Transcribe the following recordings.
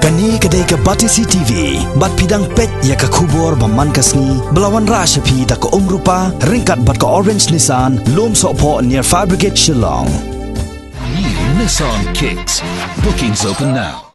Kani kedai ke Batisi TV, bat pidang pet ya ke kubur baman kasni, belawan rashapi da ke rupa, ringkat bat ke Orange Nissan, lom sokpo near Fire Brigade Shillong. New Nissan Kicks. Bookings open now.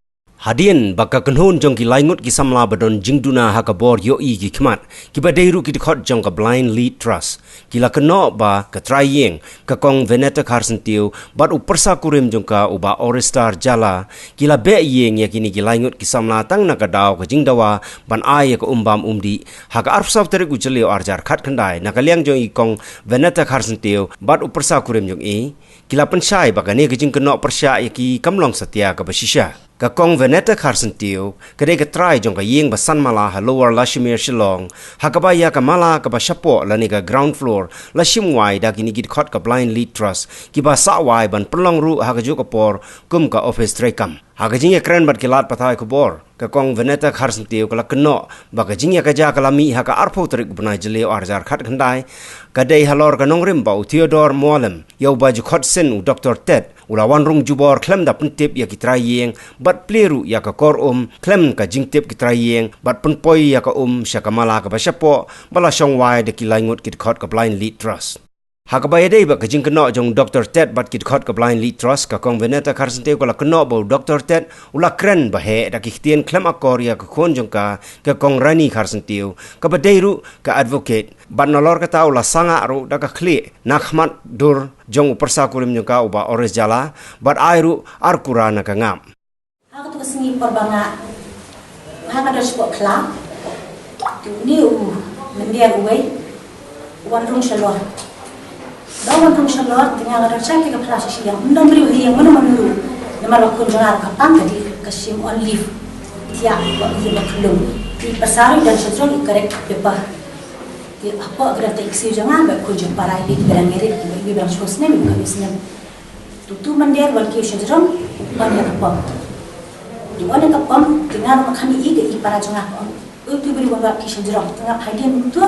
Hadian baka kenhun jong ki laingut ki samla badon jingduna ha ka bor yo i ki khmat ki badeiru ki khot jong ka blind lead trust ki la kno ba ka trying ka kong veneta kharsen tiu bat upersa kurim jong ka uba orestar jala ki la be yeng ya kini ki laingut ki samla tang na ka daw ka jingdawa ban ai ka umbam umdi ha ka arf saf tere ujli arjar khat khandai na ka liang jong i kong veneta kharsen tiu bat upersa kurim jong i ki la penshai baka ne ka jing kno persya ya ki kamlong satya ka basisha ka kong veneta kharsen tiu kade ka try jong ka yeng ba san mala ha lower lashmir shillong ha ka ba ya ka mala ka ba shapo la ni ka ground floor la shim wai da kini git khot ka blind lead trust ki ba sa wai ban prolong ru ha ka ju ka por kum ka office trekam ha ka jing ya kren bat ki lat pathai ko bor ka kong veneta kharsen tiu ka la kno ba ka jing ya ka ja ka la mi ha ka arpho trik bunai jele arjar khat khandai ka dei halor ka nongrim ba Theodore Molem yo ba ju khot sen u Dr Ted ulawan rung jubor klem da pentip ya ki trayeng bat pleru ya ka kor klem ka jingtip ki trayeng bat penpoi ya ka syakamala ka basyapo bala syong wai de ki laingut ki khot ka blind lead trust ha ka bayade ba ka jing kno jong Dr Ted bat ki khot ka blind lead trust ka kong veneta kharsen te ko la kno bo Dr Ted ula kren ba he da ki tien klem akor ya ka khon jong ka kong rani kharsen tiu ka badeiru ka advocate ban nolor ka tau la sanga ru da ka kli nakhmat dur jong upersa kurim jong ka uba ores jala bat airu arkurana ka ngam aku tu sengi perbanga hang ada sebuah kelam tu ni mendiar uai wan rung shalor wan rung shalor tengah ada cakap ke pelas siang undang beri yang mana menuru nama lakon jangan kapang tadi kasim on leave tiap waktu yang belum di pasar dan sesuatu korek depa di apa kerana taksi jangan berkunjung parai di dalam merit di dalam skosnya bukan bisnya tu mendiar walki sejarah banyak kapang di mana kapam dengan makan iga i para jangah pun itu beri bangga kisah jerong tengah hadian itu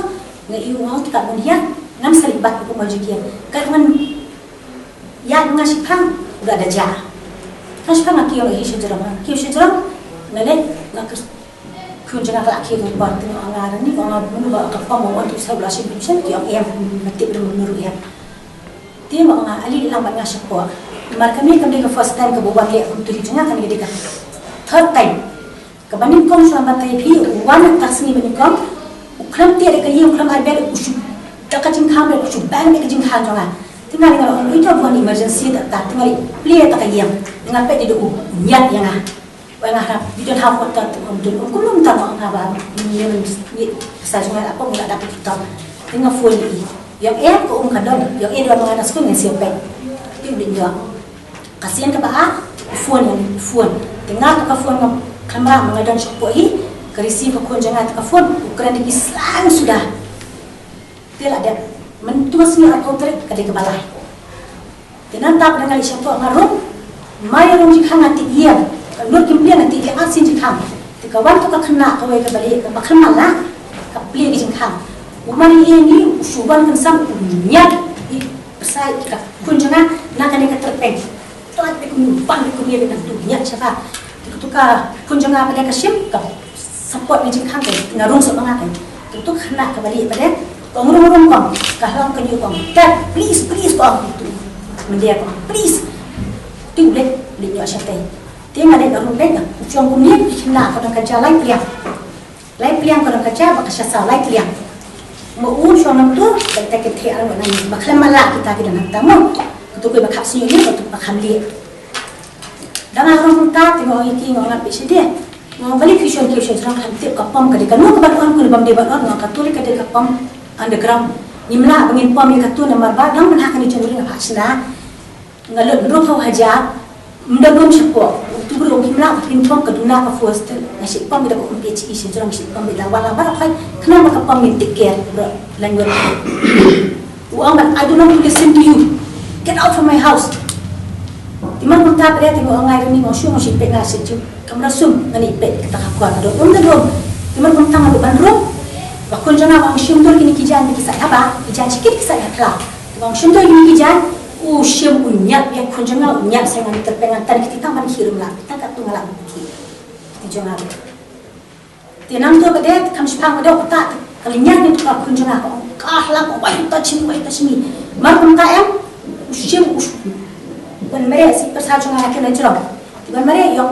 ngai iu mau tidak melihat ngam selibat aku majukian karena ya ngasih pang udah ada jah ngasih pang aki orang kisah jerong ngalek ngakus kunjungan laki itu buat tengah angaran ni orang menurut kapam mau untuk sebelah sini yang mati menurut ya dia mau ngali lambat ngasih kuat mereka ni kami ke first time ke bawah dia untuk dijengah kan dia third time kebanin kong selama tadi wan taksini bani kong ukram tiada kaya ukram arbel usu tak kacing khambe usu bang me kacing khang jonga tinggal ngalo itu bukan emergency tak tinggal play tak kaya dengan pe di do nyat yang wang harap di don't have what that untuk kulum tak mau ngaba ni sajungan apa mula dapat kita tinggal full yang ko kadon yang dua menganas ko ngesiapek itu dia kasihan ke bah phone tengah ka phone ng kamera mengadon syapoi ke receive ko jangan ka phone ukuran di islang sudah tidak ada mentuas ni aku trik ke di balai tenan tak dengan syapo ngarum mai rum jikang ati iya nur kimpian ati dia asin jikang tika wan to ka khna ka we ka bali ka bakhan mala ka pli gi jikang umani ini suban kan sam nyat sai ka kun jangan nak ni ka terpeng tuan pan kumia dengan dunia siapa itu ka kunjungan pada kasim ka support ni jingkang ke ngarung sok banget itu kena kembali pada ngurung kong kahlang kenyu kong dad please kong itu mendia kong please tu boleh lihat siapa dia ada dalam beg ucong kumia kena kau kerja lain liang kau kerja bakal sasa liang mau ucong tu kita kita orang ni bakal malah kita nak tamu untuk kau bakal sini untuk bakal lihat dan orang kita tengok iki orang bisi dia mau balik kisah orang hantik kapam kadang nu kebaruan ku lebam debat orang katuli kadang kapam underground nimla bangin pom yang katu nomor badang menhakan dicenderung pasna ngalut rokau haja mendagum syapo tu bro kimla pin pom kaduna ka first nasi pom ida ko PHE sejarang nasi pom ida wala barakai kenapa kapam ni take care language uang I don't know to listen to you get out from my house Timan munta pada tengok orang ni ngosyo ngosyo pek ngasih tu. Kamu rasum ngani pek kita kakuan ada. Unda dom. Timan munta ngadu bandrum. Bakul jana bang syumdul kini kijan ni kisah apa? Kijan sikit kisah akhlak. Bang syumdul kini kijan syum unyat yang kunjungan unyat saya ngani terpengan tadi kita man hirum lah. Kita kat tunggal lagi. jangan. Tiang tu pada kami sepang pada kita kalinya ni tu kau jangan kah lah kau bayi tak cini. Marum tak em usia ban mereka si persatuan akan nancurang. Ban mereka yang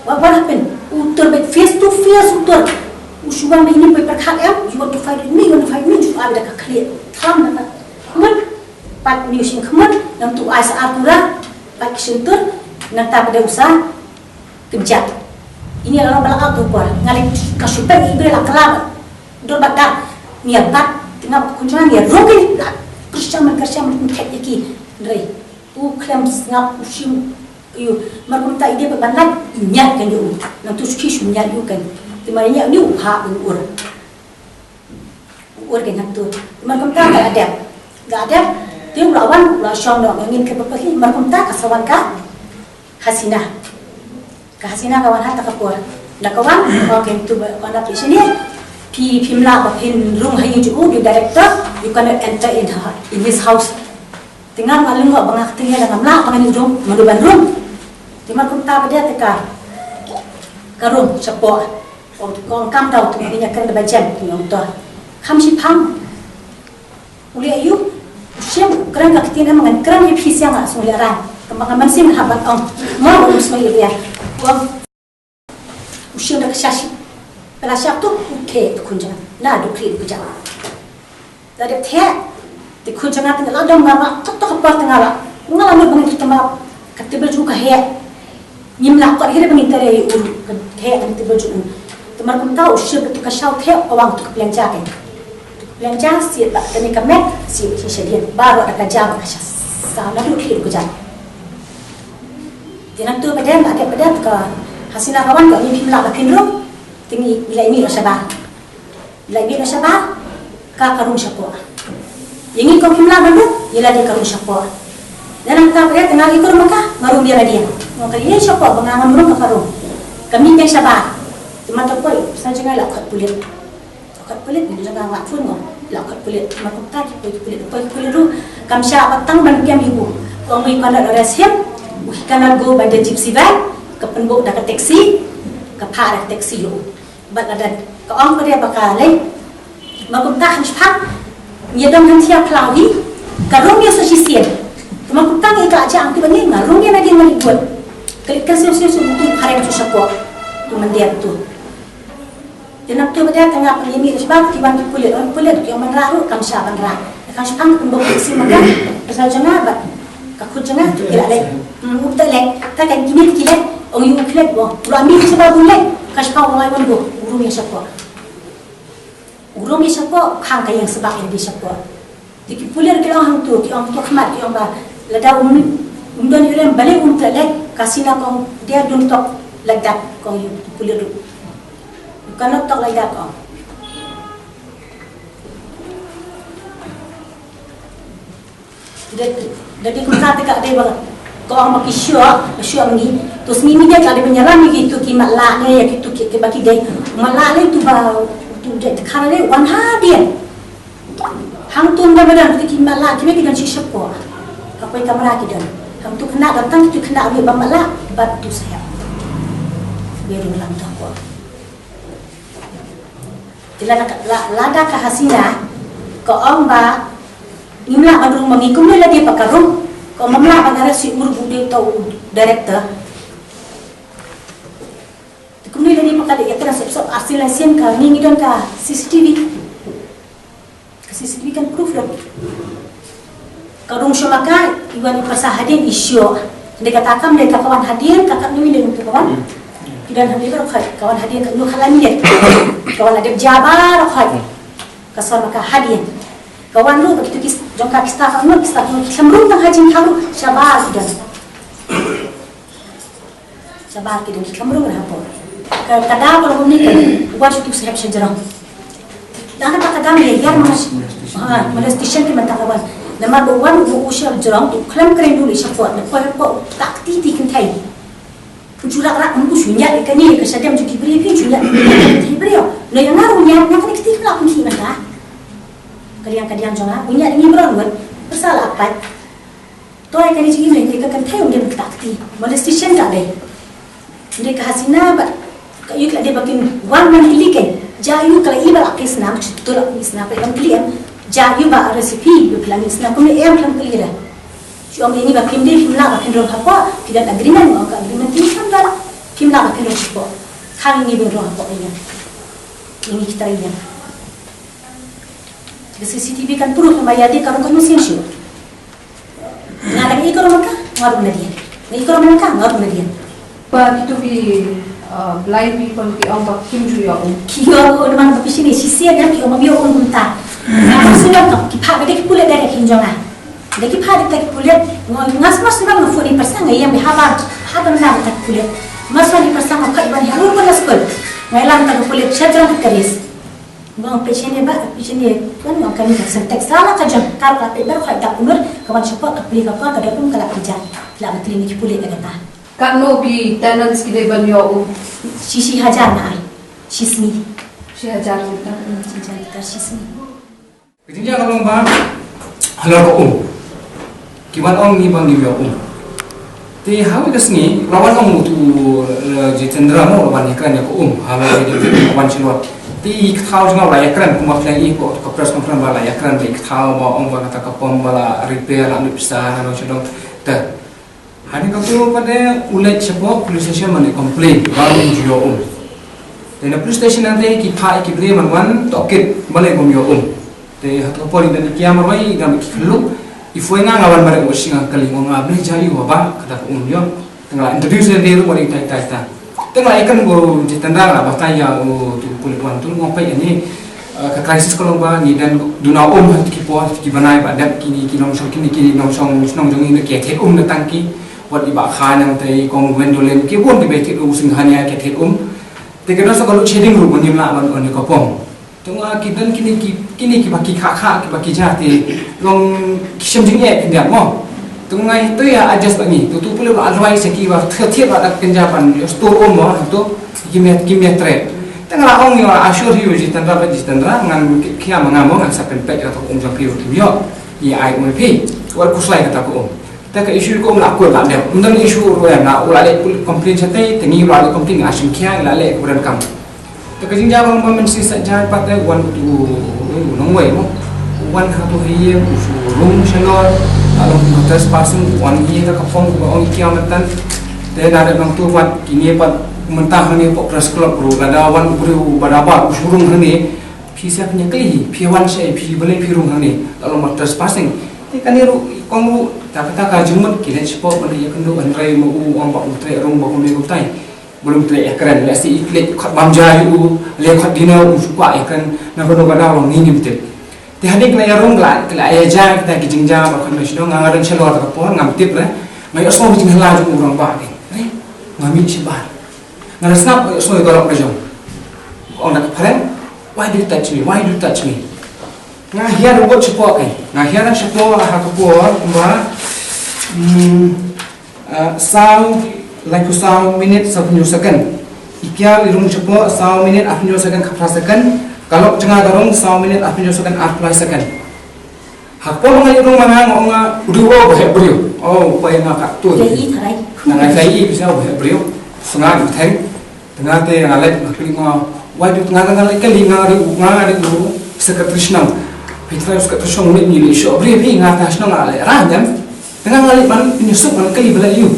what happened? Utur bet face to face utur. Usuan ini berperkat em, you want to fight with me, you ada clear. Tham nak. Kemudian pat news kemudian yang tu ais atura pat sentur nak tak pada usaha kejap. Ini adalah belakang tu pun. Ngalih kasupan ibu lah kelam. Dor batak niat bat tengah kunjungan dia rogi lah. Kerja mentek lagi. Dari klaim ngap usim you marunta ide berbanat nyat kan you. Nang tu skis nyat you kan. Timanya ni upah ur. Ur kan tu. Marunta tak ada. Tak ada. Dia lawan la syong dong ingin ke pergi marunta kasawan ka Hasinah. Hasinah kawan hatta kapur. Nak kawan, okay tu kawan di sini. Pimla bapin room hayu ju the director, you cannot enter in his house. Tinggal malung ngak bangak tinggal dalam la bangan room, maluban room. Timar kunta pada teka. Karum cepo. Kong kam tau tu ini akan dibaca yang tu. Kam si pang. Uli ayu, siam kerang kat tina mangan kerang ni pisiang ah suliran. Kembangan mansim habat ong. Mau urus mai dia. Wang usia dah kesasi. Pada siap tu ke kunjungan. Nah dukri kunjungan. Dari teh di kunjungan tengah ada ngama tak apa tengah lah. Ngala ni bangit tengah katibel juga he. Nyimla kau hire bangit tere ur he katibel juga. Temar pun tahu usia betul kasau teh awang tu belanja kan. Belanja si tak tani kamet si dia baru ada kerja kasas. Salah dukri kunjungan. Jangan tu pada tak ada pada ke Hasinah kawan kau ni pimla lapin room tinggi nilai ini rasa ka karung siapa yang ini kau pimla bantu ialah dia karung siapa dan kita pada tengah ikut maka marum dia dia maka ini siapa bengangan room ke karung kami yang sabar cuma tak boleh saya jangan lakukan kulit ni jangan ngapun kau lakukan kulit maka kita kulit tu kami siapa tang bantian ibu kau mau ikut ada resep we cannot go by the gypsy van ke penbuk dah ke taksi ke pak dah taksi lu bat ada ke orang dia bakal leh makum tak hanspang dia dom hantia plawi ke rumia sosial makum tak ika aja angti bani ngal rumia na dia mali buat ke sosial untuk hari tu siapa tu mendiam tu jenap tu pada tengah penyemi sebab tiban kulit yang menrahu kam syaban ra kan sepang penbuk taksi makan pasal jangan bat ka kunjungan tu kira leh mudah leh tak kan gini kira orang yang klik boh, ramai sebab boleh kasih kau orang lain boh, urung yang siapa, kang kaya yang sebab yang dia siapa. Jadi pulir kita orang tu kemat, kita orang lada undan orang balik untuk lek kasih nak kau dia untuk ledak kau yang pulir tu, bukan untuk ledak kau. Jadi kita tak ada banget. Kau orang makin syok ni, terus ni dia kalau menyerang gitu, kimat laknya ya gitu, kita bagi dia, malaknya tu bau, tu dia karena dia wanha dia, hang tu benar kita kimat lak, kita siksa apa, apa yang kamera kita, hang tu kena datang tu kena ambil bamalak, batu saya, biar ulang tu aku. Jadi lada ke Hasinah, kau orang ba, imla baru mengikum ni lah dia pakai rum. Kau mamla bagara si urbude tau director. Kemudian lagi pakade ya kena sep asilasian ka ningi don ka CCTV. CCTV kan proof lah. Karung syamaka iwan pasah hadir isu. Dia katakan mereka kawan hadir kakak ni dia untuk kawan. Dan hadir kawan hadir kan lu halami. Kawan ada jabar khad. Kasar maka hadir. Kawan lu begitu jangka kita semrung tang hajin kamu sabar sudah sabar kita semrung apa kadang kalau ni buat itu siap sejarah dah kata kadang dia mas station ke mentah kawan nama bawan usia jerang tu kelam keren dulu siapa nak kau tak titi kentai jurak rak umbu sunya ikan ni kesadam juga beri sunya beri yo lo yang ngaruhnya nak kita nak mesti nak kalian jangan punya ini beron bersalah apa tu ai kali jadi mereka kan tahu dia bertakti molestation tak deh mereka Hasinah kayu kala dia bakin wan man hiliken jayu kala iba akis na tolak isna pa ang kliam jayu ba recipe yu plan isna ko ni em plan klira siom ini ba kim dia kimla ba kin ro hapa tidak agreement mo ka agreement ni kan ba kimla ba kin ro hapa khang ni be ro hapa ini kita ini CCTV kan proof mayadi kamu kan mesin sih ngarang ikor maka ngaruh na dia ikor maka ngaruh na dia But itu bi blind people ki ang bakim juya kiyo ko naman ba pisini sisiya yan kiyo mabiyo ko munta ang sila to kipa bede kipulet dari kinjonga de kipa de kipulet ngas mas naman mo funi persanga yang bihabar hadan na ta kipulet mas ni persanga ka iban harur ko na skol ngailan ta kipulet chadran karis ngong pechene ba pechene kan ngong kan sentek sala ka jam kar ka pe ber kha ta umur kawan support ka pli ka ka da pun kala kerja la klinik kipulet ka ta kan no bi tenants ki de ban yo Sisi hajar na ai. Sismi. siya jan kita Sisi sismi. Ketinggian kalau bang, halau kau kiban orang ni bang di bawah Ti hawi kesni, lawan orang tu jitendra mau lawan iklan ya kau halau di lawan siluat. Ti kau jangan layak keren, kumah lagi kau kapras kompran bala layak keren. Ti kau bawa orang kata kapom bala repair anu besar anu sedang ter. Hari kau pada ulat sebab police station mana komplain baru jual Dan police station nanti kita beli manwan toket balik komio Te hatu poli dan kia marwai dan kilu ifoi ngawan balik wasinga kali ngabli jai waba kata yo tengah introduce dia lu balik tai tengah ikan go ditendang lah bataya tu kulipan tu ngopai ini ke krisis kalau ba ni dan duna kipo kibanai pada kini kinong song jong ini ke tek na tangki wat iba khanang tai kong wendolen ki pun di betik singhania ke tek te kena so kalau cheding ru ni la ban on ko pom tungwa kidan kini ki baki kha ki baki jati long kisem jing ye kinda mo tungwa itu ya adjust bani tu pula advice ki wa thiet wa dak kenjapan store mo to kimia trade tengah ong yo assure you jitandra ngan kia mangamo ngan sapen pek atau jang pio yo ye ai mo pi war kuslai kata ko tak isu ko melakukan tak ada. Undang isu ruang nak ulale komplain satai, tengi ulale komplain asim kia ulale kemudian kamu. Tak kerja orang memensi saja pada wan tu nongway mo, wan hatu hiye usu room shalor, alam mutas pasung wan hiye tak kapong orang kia mentan. Dan ada orang tu wan kini pat mentah ni pok press club bro, ada wan bro berapa usu room ni, pisa punya keli, piawan saya pi boleh pi room ni, alam mutas pasung. Kan ni kong tak jumat kita cepat mana ya kendo antrai mau orang bak utrai orang bak melu tai belum trai ekran lasi iklet khat bamjai le khat dina suka ekran na kono bana orang ni betul ti hadik na yarong la kala aja kita kijingja bak kan sino ngangaran chelor ka pohon ngamtip la mai osmo bijing hala ju orang bak ni ngami sibar ngarasnap osmo golok rejong orang nak paren why do you touch me Ngahia robot cepat kan, ngahia nak cepat hakapur, kumba, sound like sound minute 10 second, ikia lirung cepat sound minute 10 second kapra second, kalau cengar darung sound minute 10 second 10 second. Hakapur mengalir rumah nganga udah bahaya beriu, upaya ngakak tu. Lagi tarai. Nangai lagi bisa bahaya beriu, sengat berteng, tengah te ngalet ngakili ngah, wajib tengah kali ngari dulu sekretaris nang. Kita harus kat song ni show briefing ngatas nang ala random tengah ngali ban penyusup ban kali bela you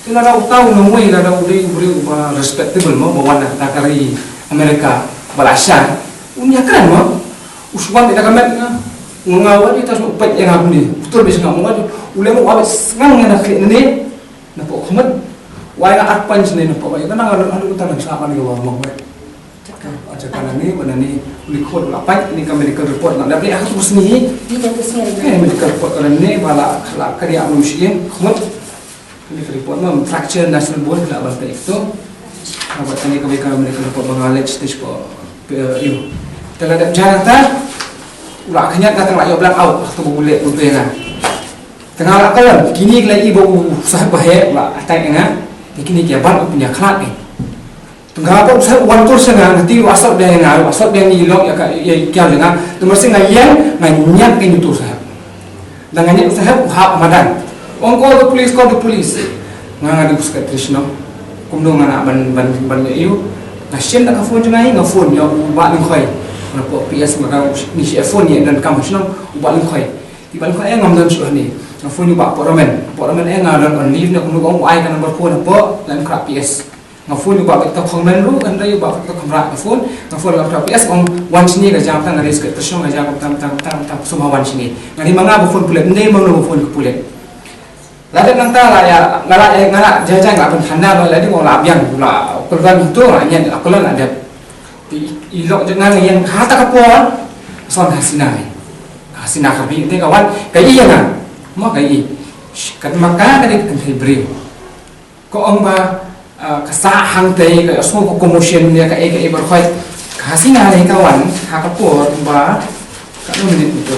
tengah tahu nomoi la udah beri respectable mo bawa nak kari Amerika balasan unya keren mo uswan kita kamet ngawat kita semua pet yang aku ni betul bisa ngawat ulai mo awet ngang nak ni nampak komet wai nak arpan sini nampak wai kana ada utang sama ni bawa mo ajakan ni mana ni likod apa ini kan medical report nak dapat aku terus ni medical report kalau ni bala kalau kerja manusia khumut medical report mah fracture national bone lah bala itu apa tadi kalau medical report mengalir stage ko you telah ada jangan ulah kenyak datang lah yo black out atau boleh kan tengah lah kan kini lagi bau sah bahaya ulah atai dengan kini dia ban punya kelat ni tengah apa saya wantor senang nanti wasap dia ni long ya kia dengan nomor sengai yang nganyak ini tu saya dan nganyak saya hak madan call the police ngang ada sekretaris no kumdong anak ban you Nashem nak phone jangai ngah phone yo ubah ling khoi. Mana po PS maka ni phone ni dan kam senang ubah ling khoi. Di balik khoi ngam dan su ni. Ngah phone ubah poromen ngah dan on leave nak nu gong ai kan number phone po lan krap PS. Ngah phone ubah kita komen ru kan dai ubah kita kamera phone krap PS on one sini ka jam tang risk ka song ka jam tam semua one sini. Ngani manga phone pulet ndai mang no phone pulet. Lalu nanti lah ngala jajan nggak pun handal lalu mau labian pula korban itu hanya aku lah ada ilok jangan yang kata kapon son hasina kami ini kawan kayak iya kan mau kayak iya kan maka dari kentai beri kok ba kesah hang teh kayak semua commotion dia kayak berkait hasina nih kawan kapon ba kan menit itu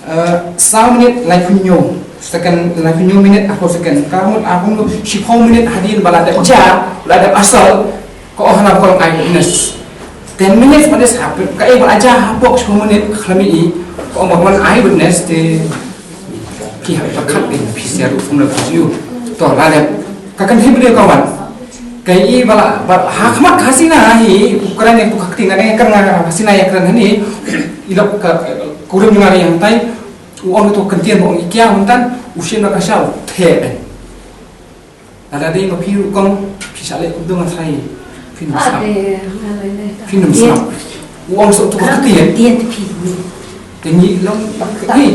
1 minit like punyo second like new minute aku second kamu aku 10 minit hadir balada jar balada asal kau hendak kau eyewitness 10 minutes pada sahabat kau belajar hapok 10 menit kami kau mau eyewitness di ki pakat di PCR formula view to lada kakan hebrew kawan kai bala hakmat hasina hi ukuran yang buka ketinggalan yang kerana hasina yang kerana ni ilok kurang juga yang tai uang itu kentian uang ikia untan usia nak kasau teh ada yang piru kong pisale dengan saya film sam uang itu kentian tinggi long ni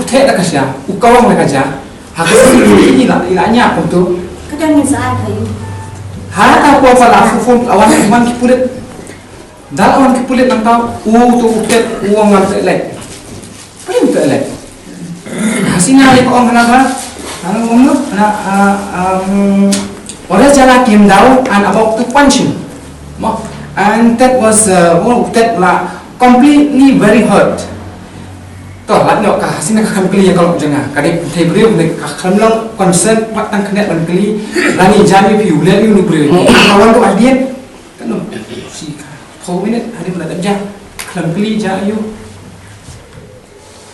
teh nak kasau ukawang nak kasau hasil ini lah ilahnya untuk kadang ni saat kayu hata ko pala phone awan man kipulit dal awan kipulit nang tau tu utet uang ngat lek paling tak lek hasina ni ko ngana ano ngomno na ora jala kim dau and about to punch him and that was that la completely very hurt to lat no ka hasina ka kali kalau jangan kali tebrew ne ka khamlang concern patang kena ban kali rani jami piu le ni brew kawan ko adien kan no si ka minute hari mana dah klam kali jayu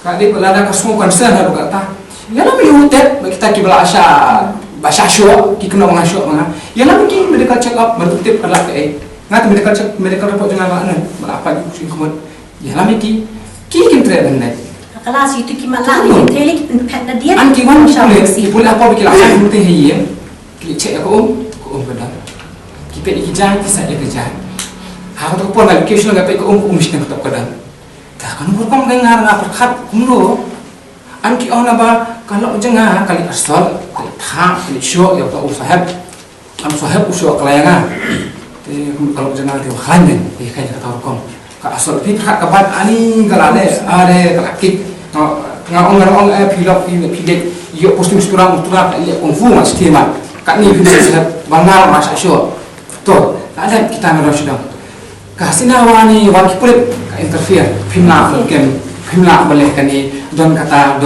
kali pelada ka semua concern haru kata ya la mi utet kita ki bala asha show ki kena mengasyo manga ya la ki medical check up bertip ala ke ngat medical report jangan mana apa si kemudian ya la mi ki kim tre ban nai kelas itu gimana ni telik pet na dia an ki wan ki boleh apa bikin apa mute hiye ki cek aku kada ki pe ki jang ki sa ke jang ha ko pon na ki shno ga pe ko mishne ko kada ta kan ko pam ngar nga perkhat kumlo an ki ona ba kalau jenga kali asal kali tha kali syo ya ta usahab am sahab usyo kalanga te kalau jenga ti khanen e kai ka ta ko ka asal pi khat ka ban ani galale are kalakik ngong pilok pilek yo posting turang le kungfu mas tema kat ni bisa bangal mas asyo to ada kita ngaro sedang kasina wani wan kipulit ka interfere pimna game pimna boleh kani don kata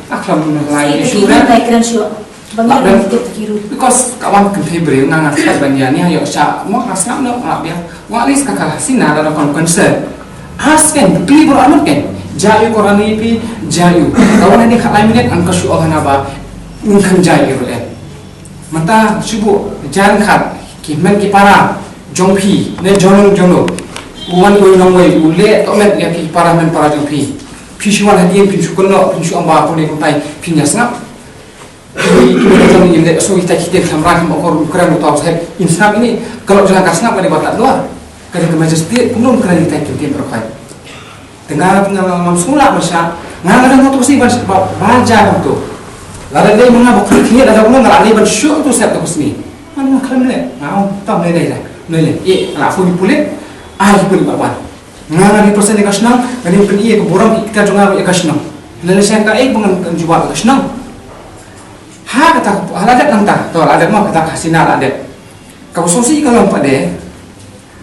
aklam lai isu kan keren syo bangal kita kiru because kawan contemporary nang asal banyani ayo sa mo asnam no abia walis kakal sina ada concern asken klibur anut ken jayu korani pi jayu kawan ini khalai minit angka syu ohana ba unkan jayu le mata subu jan khat ki men ki para jongpi ne jono uwan ko nang wei ule to met ya ki para men para jongpi pi shuan hadien pi shukono pi shu amba ko ne ko tai pi nyasna ki kita ni inde so kita kamera ki okor ukran utau sahib insaf ini kalau jangan kasna pada batat luar kada ke majesty kumlum kran kita ki berkai dengar ngam sula masa ngala dan tu si baca tu lalu dia mengapa kini ada orang ngalani ban syuk tu siap tu sini mana klam le ngau tam le ala fu pulit ai pun bawan ngala ni persen kasnang ngani pen ie ko borang kita jonga ya kasnang lalu saya ka bangan jual kasnang ha kata haladat nang ta to ada mau kata kasina ada kau sosi kalau pada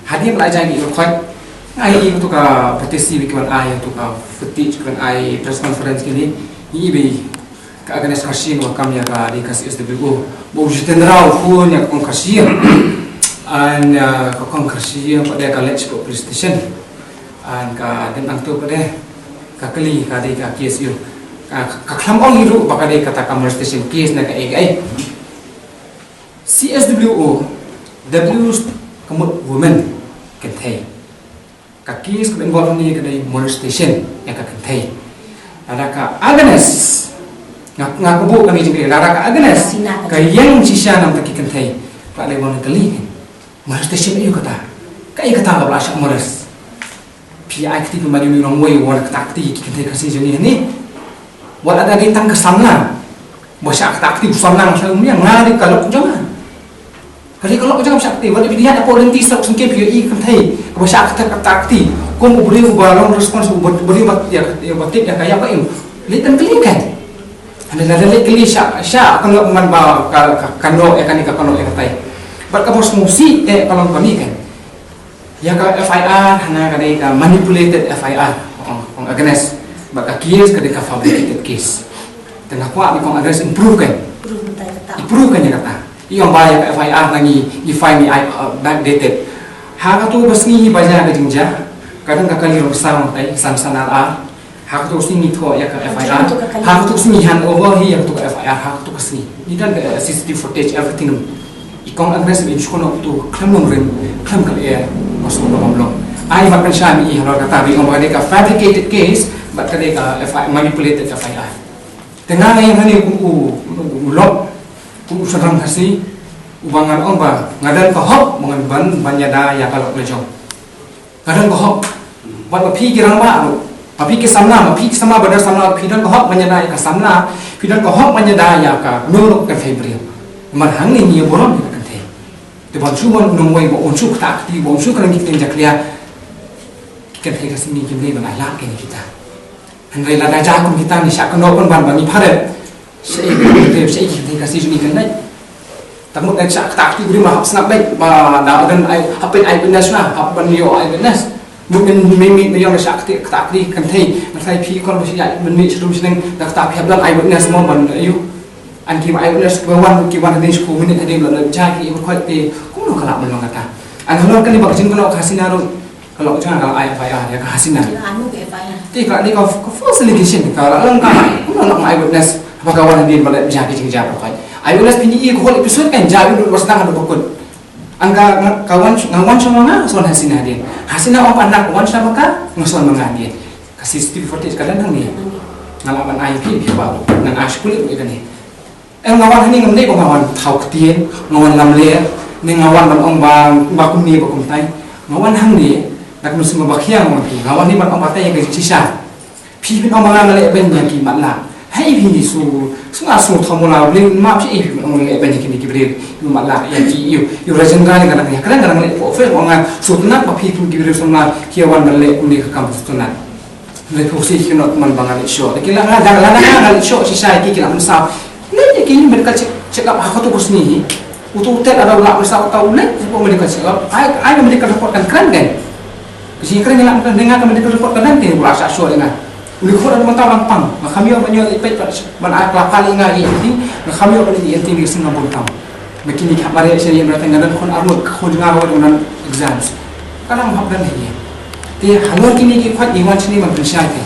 hadir belajar ni khoi ai itu ka petisi bikin ai itu ka footage kan ai press conference kini ini be ka agnes khashin wa kam ya ka di kas SWO bo jitendrau pun ya kon khashin an ka kon khashin pada college ko police station an ka den angtu pada ka kali ka di ka case yo ka khlam ong hiru bakade kata ka station case na ka ai CSWO abuse kemut women kentai kakis ke involve ni kedai molestation yang ka kentai ada ka against ngaku bu kami jengke ada ka against ka yang sisa nam taki kentai pak le bon kali molestation iyo kata ka iya kata ba syak molest pi aktif mari ni long way wala kata aktif kentai kasi jeni ni wala ada ditang kesamna Masya aktif sanang saya umumnya ngari kalau jangan. Kalau jangan masya aktif, walaupun dia ada volunteer sok sengke PI kan thai. Masya aktif, kom beri balong respons beri bat ya batik ya kayak apa ini. Lihat kali kan. Ada kali syak kalau man ba kano ya kan kano ya thai. Bat ka bos musi kalau kami kan. Ya ka FIR hana kadai ka manipulated FIR on against bat ka case kadai ka fabricated case. Tengah kuat ni kong address improve kan ya kata iong bayar FIR lagi i-file ni backdated hak tu besni baca ke jengja kadang kakali besar tai san-san RR hak tu sini tu ya ke FIR hak tu sini hand over hi ya tu ke FIR hak tu kesini ni dan CCTV footage everything ikong address ni skono tu klamung ren klam kal ya masuk belum ai makan syami halal kata bi iong bayar ke fabricated case bat kade ka FIR manipulated FIR tengah yang ni ulok serang kasih ubangan ba ngadan kohop mengan banyada ya kalau lejong ngadan kohop buat api girang ba api ke samna badar samna pidan kohop banyada ya ka samna pidan kohop banyada ya ka nuruk kan februari marhang ni boron kan the te bon suman nungwai bo onsu ta akti bo onsu kan kita jaklia kan the kasih ni kimle ba la ke ni kita Andai lada jakum kita ni syak kena pun ban bani paret. Saya kita kasih ni kan naik. Tamu dan syak tak ti beri mahap snap baik. Ba dah dan apa ai benas lah, apa nio ai benas. Mungkin mimi yang syak tak ti kan thai. Masai pi kon besi ai meni sebelum seneng dah tak hablan ai benas semua ban ayu. Anki ai benas bawan ki wan din sku minit hadim la jaki berkuat ti. Kuno kalak melong kata. An halor kan ni bak jin kono kasinaru. Kalau jangan kalau FIR ya kehasilan. Anu ke FIR. Tidak ni kau false allegation kalau lengkap. Kau nak eyewitness apa kawan dia balik jadi jawab apa? Eyewitness ini whole episode kan jawab dulu wasnang ada bukun. Angka kawan ngawan sama ngah soal hasilnya dia. Hasilnya apa anak kawan sama kah ngasoal mengah dia. Kasih CCTV footage kadang ni. Ngalaman IP dia baru. Nang askulit itu ni. Ngawan ni ngamde ko ngawan thau ketien ngawan lamler ni ngawan ban bang bakum ni bakum tai. Ngawan hang ni nak nusi mabakiang mungkin ngawan ni mak patai yang kecisa pi orang mangan lek ben yang ki matla hai pi ni su asu thamula bling ma pi pi orang lek ben kini kibril matla yang ki yu rajan gani kadang lek po fe orang sunat pa pi kibril sunat kiawan lek uni ka kampus sunat lek fosi kinot man bangan show kila ngada show sisa ki kila mensap lek ki mereka cek up aku tu kusni utu tet ada ulak mensap tahu lek mereka cek up ai mereka dapatkan keren kan Kasi kering nak dengar kami dekat report kan nanti pula asal suara dengar. Uli kau ada mentang lampang. Kami orang banyak ipet mana kelap kali ngai ini. Kami orang ini yang tinggi setengah bulan. Begini kemarin saya yang bertanya dan kon armut kon dengar dengan exams. Kadang maaf dan ini. Dia halor kini kita iwan sini mempersiapkan.